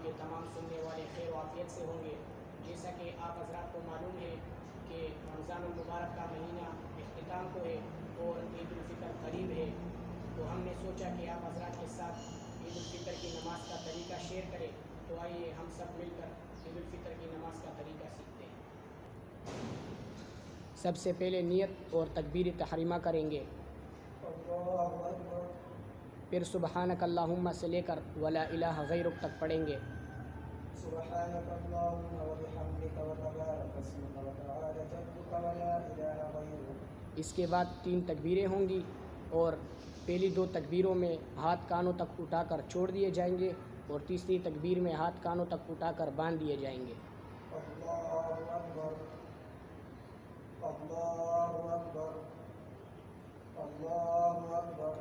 के तमाम सुनने वाले खैर वाफियत से होंगे। जैसा कि आप हज़रात को मालूम है कि रमज़ानुल मुबारक का महीना इख्तिताम को है और ईद उल फ़ितर करीब है, तो हमने सोचा कि आप हज़रात के साथ ईद उल फ़ितर की नमाज़ का तरीक़ा शेयर करें। तो आइए हम सब मिलकर ईद उल फ़ितर की नमाज़ का तरीक़ा सीखते हैं। सबसे पहले नियत और तकबीर तहरीमा करेंगे, फिर सुबहानक अल्लाहुम्मा से लेकर वला इलाहा गैरुक तक पढ़ेंगे। सुबहानक अल्लाहुम्मा व बिहम्दिका व तबारक अस्मुका व तआला जद्दुका व ला इलाहा गैरुक। इसके बाद 3 तकबीरें होंगी और पहली 2 तकबीरों में हाथ कानों तक उठाकर छोड़ दिए जाएंगे और तीसरी तकबीर में हाथ कानों तक उठाकर बांध दिए जाएंगे। अल्लाहु अकबर, अल्लाहु अकबर, अल्लाहु अकबर।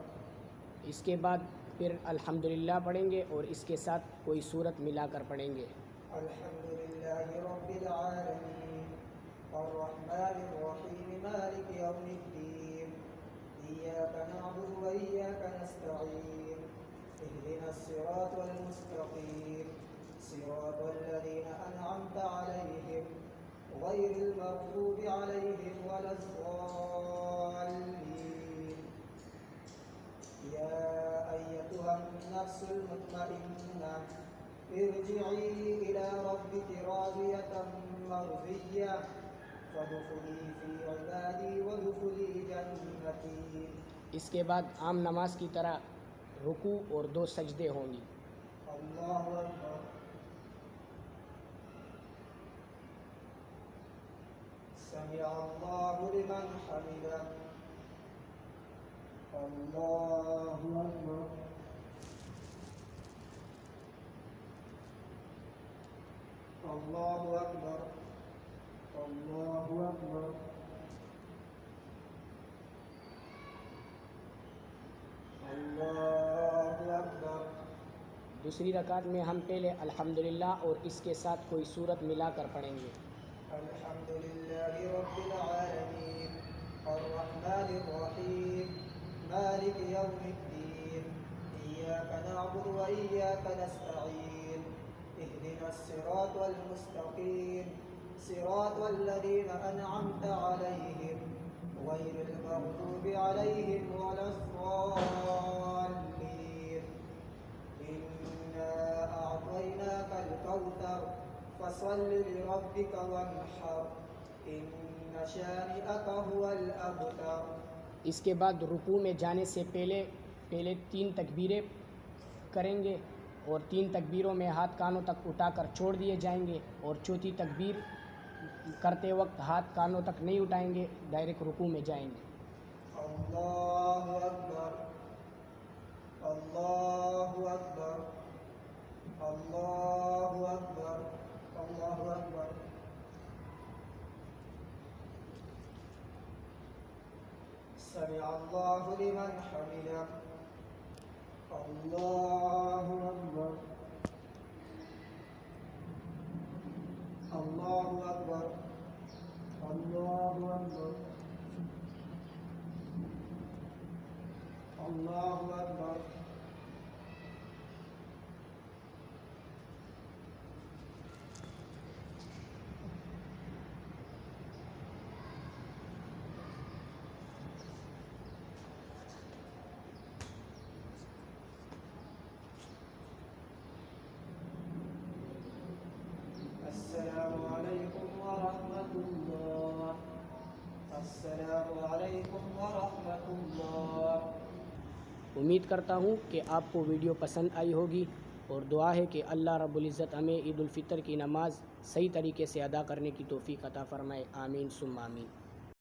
इसके बाद फिर अल्हम्दुलिल्लाह पढ़ेंगे और इसके साथ कोई सूरत मिलाकर पढ़ेंगे। अल्हम्दुलिल्लाहि रब्बिल आलमीन अर्रहमानिर रहीम मालिकि यौमिद्दीन इय्याका नअबुदु व इय्याका नस्तईन इहदिनस सिरातल मुस्तक़ीम सिरातल लज़ीना अनअमता अलैहिम गैरिल मग़दूबि अलैहिम वलद्दाल्लीन। या अय्युहन नफ्सुल मुत्मइन्ना इरजिई इला रब्बिकी राज़ियतन मर्ज़िय्यह फदखुली फी इबादी वदखुली जन्नती। इसके बाद आम नमाज की तरह रुकू और 2 सजदे होंगी। अल्लाहु अकबर। समिअ अल्लाहु लिमन हमिदा। अल्लाहु अकबर। अल्लाहु अकबर, अल्लाहु अकबर, अल्लाहु अकबर। दूसरी रकात में हम पहले अल्हम्दुलिल्लाह और इसके साथ कोई सूरत मिलाकर पढ़ेंगे। अल्हम्दुलिल्लाहि रब्बिल आलमीन अर्रहमानिर रहीम मालिकि यौमिद्दीन इय्याका नअबुदु व इय्याका नस्तईन इहदिनस सिरातल मुस्तक़ीम सिरातल लज़ीना अनअमता अलैहिम गैरिल मग़दूबि अलैहिम वलद्दाल्लीन। इन्ना अअतैनाकल कौसर फसल्लि लिरब्बिका वन्हर इन्न शानिअका हुवल अबतर। इसके बाद रुकू में जाने से पहले 3 तकबीरें करेंगे और 3 तकबीरों में हाथ कानों तक उठाकर छोड़ दिए जाएंगे और चौथी तकबीर करते वक्त हाथ कानों तक नहीं उठाएंगे, डायरेक्ट रुकू में जाएंगे। अल्लाहु अकबर, अल्लाहु अकबर, अल्लाहु अकबर, अल्लाहु अकबर। समिअ अल्लाहु लिमन हमिदा। अल्लाहु अकबर, अल्लाहु अकबर, अल्लाहु अकबर, अल्लाहु अकबर। अस्सलामु अलैकुम व रहमतुल्लाह, अस्सलामु अलैकुम व रहमतुल्लाह। उम्मीद करता हूँ कि आपको वीडियो पसंद आई होगी और दुआ है कि अल्लाह रब्बुल इज़्ज़त हमें ईद उल फ़ितर की नमाज़ सही तरीके से अदा करने की तौफ़ीक़ अता फ़रमाए। आमीन सुम्मा आमीन।